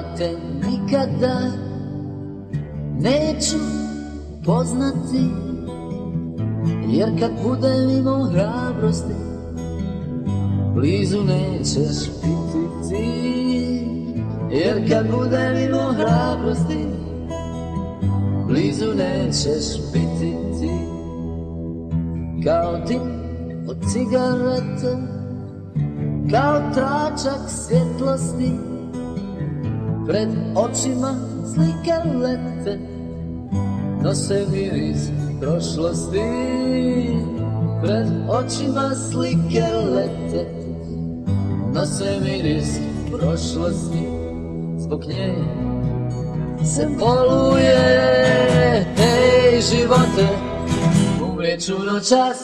ja te nikada neću poznati, jer kad budem imao hrabrosti, blizu nećeš biti ti. Jer kad budem imao hrabrosti, blizu nećeš biti ti. Kao dim od cigareta, kao tračak svjetlosti, pred očima slike lete, nose miris prošlosti. Pred očima slike lete, nose miris prošlosti. Zbog nje se boluje, hej živote, umrijet ću noćas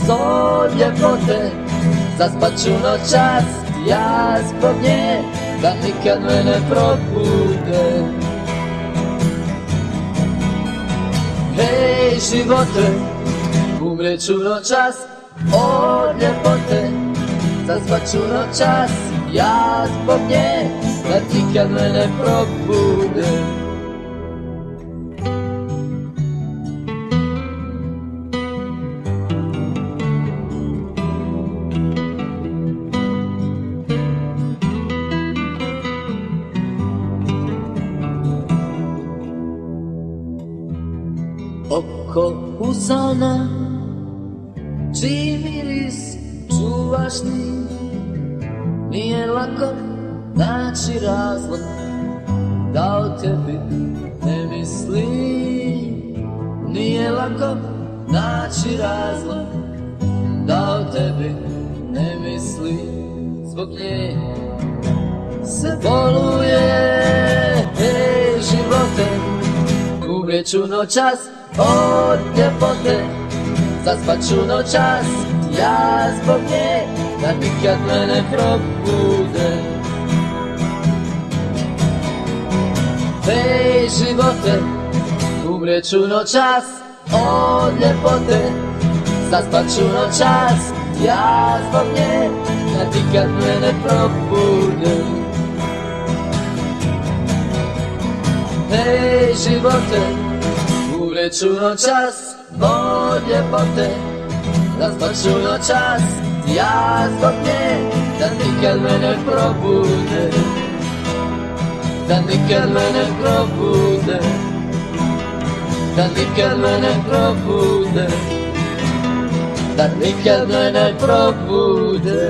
od ljepote, zaspat ću noćas ja zbog nje, da nikad me ne probude. Hej živote, umrijet ću noćas od ljepote, zaspat ću noćas ja zbog nje, da nikad me ne probude. Oko usana, čiji miris čuvaš ti, nije lako naći razlog da o tebi ne mislim. Nije lako naći razlog da o tebi ne mislim. Zbog nje se boluje, hej živote, umrijet ću noćas od ljepote, zaspat ću noćas ja zbog nje, da nikad me ne probude. Hej živote, umrijet ću noćas od ljepote, zaspat ću noćas ja zbog nje, da nikad me ne probude. Hej živote, umrijet ću noćas od ljepote, zaspat ću noćas ja zbog nje, da nikad me ne probude. Da nikad me ne probude. Da nikad me ne probude. Da nikad me ne probude.